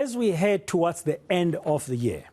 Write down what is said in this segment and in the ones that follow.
As we head towards the end of the year,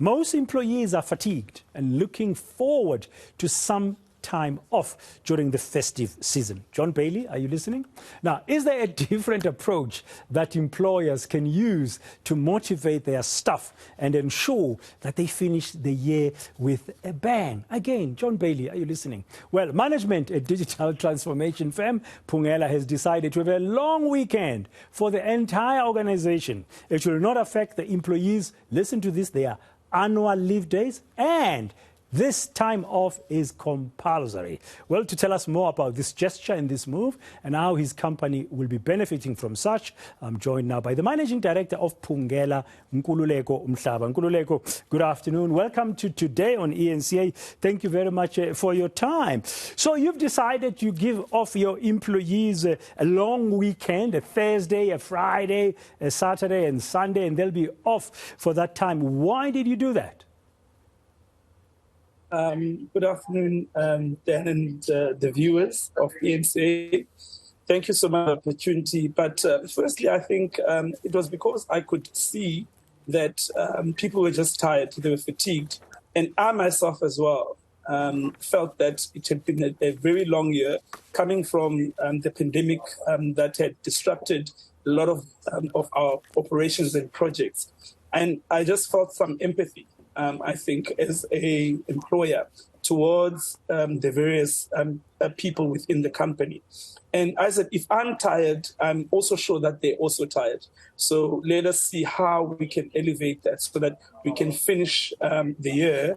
most employees are fatigued and looking forward to some time off during the festive season. John Bailey, are you listening? Now, is there a different approach that employers can use to motivate their staff and ensure that they finish the year with a bang? Again, John Bailey, are you listening? Well, management at Digital Transformation Firm Phungela has decided to have a long weekend for the entire organization. It will not affect the employees. Listen to this, their annual leave days, and this time off is compulsory. Well, to tell us more about this gesture and this move and how his company will be benefiting from such, I'm joined now by the Managing Director of Phungela, Nkululeko Mhlaba. Nkululeko, good afternoon. Welcome to Today on eNCA. Thank you very much for your time. So you've decided to give off your employees a long weekend, a Thursday, a Friday, a Saturday and Sunday, and they'll be off for that time. Why did you do that? Good afternoon, Dan and the viewers of eNCA. Thank you so much for the opportunity. But firstly, I think it was because I could see that people were just tired, they were fatigued. And I myself as well felt that it had been a very long year coming from the pandemic that had disrupted a lot of our operations and projects. And I just felt some empathy, I think, as an employer towards the various people within the company. And I said, if I'm tired, I'm also sure that they're also tired. So let us see how we can elevate that so that we can finish the year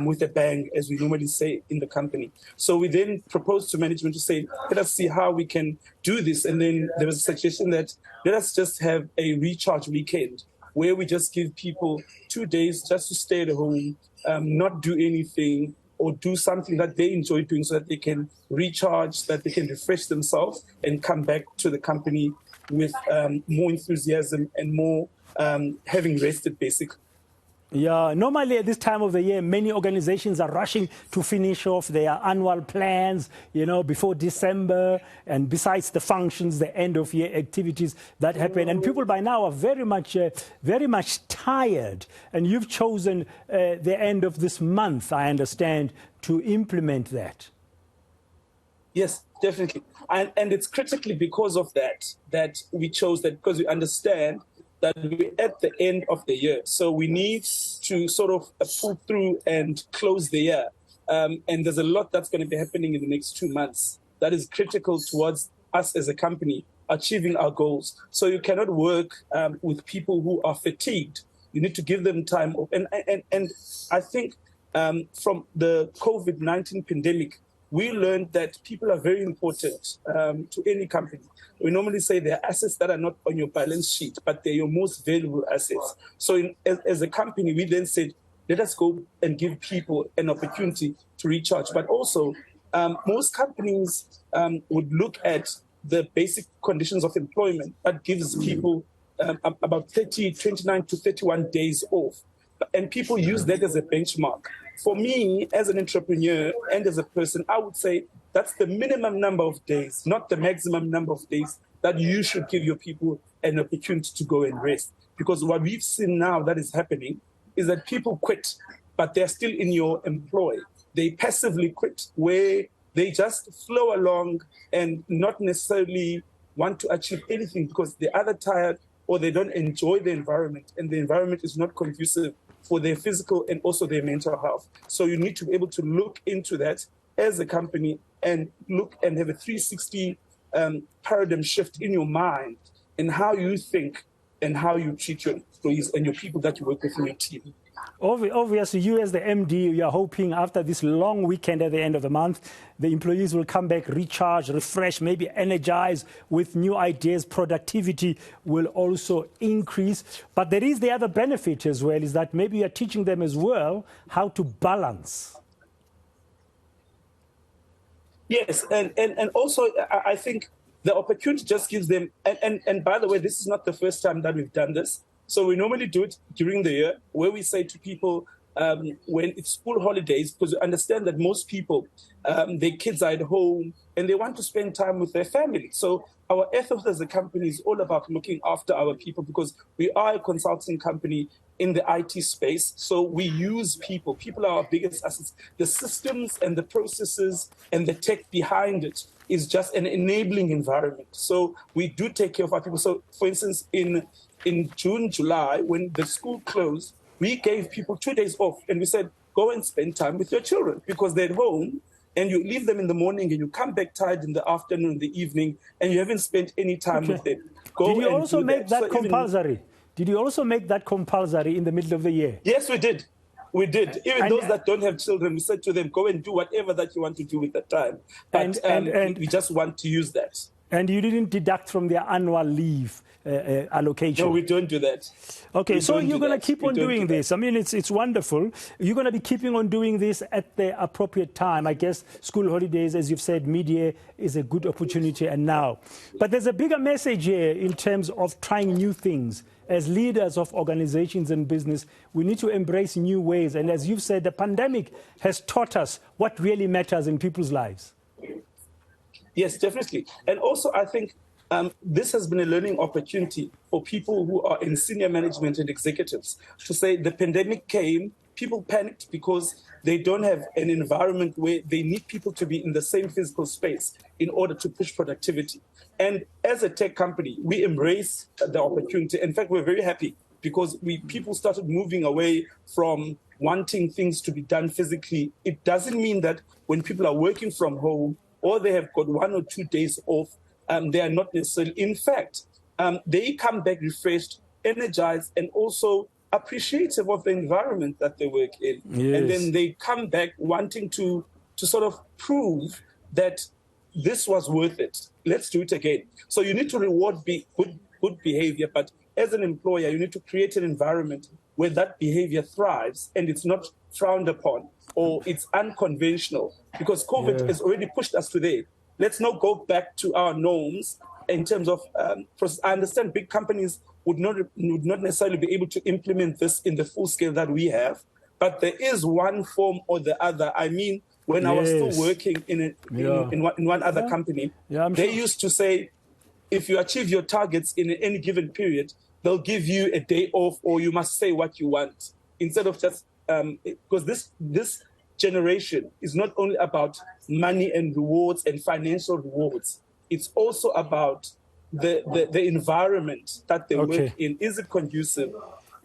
with a bang, as we normally say in the company. So we then proposed to management to say, let us see how we can do this. And then there was a suggestion that let us just have a recharge weekend, where we just give people 2 days just to stay at home, not do anything, or do something that they enjoy doing so that they can recharge, that they can refresh themselves and come back to the company with more enthusiasm and more having rested, basically. Yeah, normally at this time of the year, many organizations are rushing to finish off their annual plans, before December, and besides the functions, the end of year activities that happen. And people by now are very much tired. And you've chosen the end of this month, I understand, to implement that. Yes, definitely. And it's critically because of that we chose that, because we understand that we're at the end of the year. So we need to sort of pull through and close the year. And there's a lot that's going to be happening in the next 2 months that is critical towards us as a company achieving our goals. So you cannot work with people who are fatigued. You need to give them time off. And I think from the COVID-19 pandemic, we learned that people are very important to any company. We normally say they're assets that are not on your balance sheet, but they're your most valuable assets. So as a company, we then said, let us go and give people an opportunity to recharge. But also, most companies would look at the basic conditions of employment that gives people about 29 to 31 days off. And people use that as a benchmark. For me, as an entrepreneur and as a person, I would say that's the minimum number of days, not the maximum number of days that you should give your people an opportunity to go and rest. Because what we've seen now that is happening is that people quit, but they're still in your employ. They passively quit, where they just flow along and not necessarily want to achieve anything because they're either tired or they don't enjoy the environment, and the environment is not conducive for their physical and also their mental health. So you need to be able to look into that as a company and look and have a 360 paradigm shift in your mind in how you think and how you treat your employees and your people that you work with in your team. Obviously, you as the MD, you're hoping after this long weekend at the end of the month, the employees will come back, recharge, refresh, maybe energize with new ideas. Productivity will also increase. But there is the other benefit as well, is that maybe you're teaching them as well how to balance. Yes, and also I think the opportunity just gives them, and by the way, this is not the first time that we've done this. So we normally do it during the year, where we say to people, when it's school holidays, because we understand that most people, their kids are at home and they want to spend time with their family. So our ethos as a company is all about looking after our people, because we are a consulting company in the IT space. So we use people. People are our biggest assets. The systems and the processes and the tech behind it is just an enabling environment. So we do take care of our people. So for instance, in June, July, when the school closed, we gave people 2 days off and we said, go and spend time with your children, because they're at home and you leave them in the morning and you come back tired in the afternoon, the evening, and you haven't spent any time with them. Did you also make that compulsory? Did you also make that compulsory in the middle of the year? Yes, we did. We did. Even those that don't have children, we said to them, go and do whatever that you want to do with that time. But we just want to use that. And you didn't deduct from their annual leave allocation? No, we don't do that. Okay, so you're going to keep on doing this. I mean, it's wonderful. You're going to be keeping on doing this at the appropriate time. I guess school holidays, as you've said, mid-year is a good opportunity and now. But there's a bigger message here in terms of trying new things. As leaders of organizations and business, we need to embrace new ways. And as you've said, the pandemic has taught us what really matters in people's lives. Yes, definitely. And also, I think this has been a learning opportunity for people who are in senior management and executives to say the pandemic came, people panicked because they don't have an environment where they need people to be in the same physical space in order to push productivity. And as a tech company, we embrace the opportunity. In fact, we're very happy because people started moving away from wanting things to be done physically. It doesn't mean that when people are working from home or they have got 1 or 2 days off, they are not necessarily. In fact, they come back refreshed, energized, and also appreciative of the environment that they work in. Yes. And then they come back wanting to sort of prove that this was worth it. Let's do it again. So you need to reward good behavior, but as an employer, you need to create an environment where that behavior thrives and it's not frowned upon or it's unconventional, because COVID has already pushed us to there. Let's not go back to our norms in terms of process. I understand big companies would not necessarily be able to implement this in the full scale that we have, but there is one form or the other. I mean, when I was still working in one other company, they used to say, if you achieve your targets in any given period, they'll give you a day off, or you must say what you want, instead of just because this generation is not only about money and rewards and financial rewards. It's also about the environment that they work in. Is it conducive?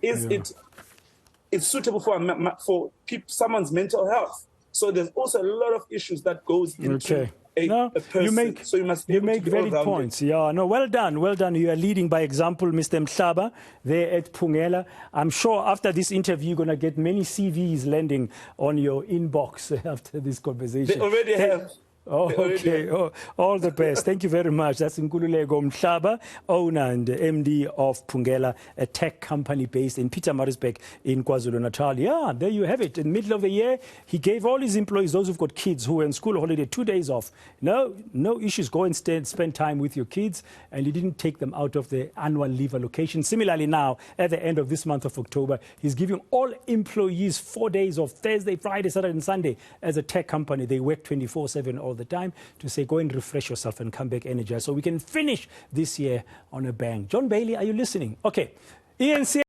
Is it suitable for someone's mental health? So there's also a lot of issues that goes into a person. You make valid points. Yeah, no, well done, well done. You are leading by example, Mr. Mhlaba, there at Phungela. I'm sure after this interview, you're going to get many CVs landing on your inbox after this conversation. They already have. Oh, okay. Oh, all the best. Thank you very much. That's Nkululeko Mhlaba, owner and MD of Phungela, a tech company based in Pietermaritzburg in KwaZulu-Natal. Yeah, there you have it. In the middle of the year, he gave all his employees, those who've got kids who were in school holiday, 2 days off. No issues. Go and spend time with your kids. And he didn't take them out of the annual leave allocation. Similarly now, at the end of this month of October, he's giving all employees 4 days off, Thursday, Friday, Saturday, and Sunday. As a tech company, they work 24/7 all the time, to say go and refresh yourself and come back energized so we can finish this year on a bang. John Bailey, are you listening? Okay, eNCA.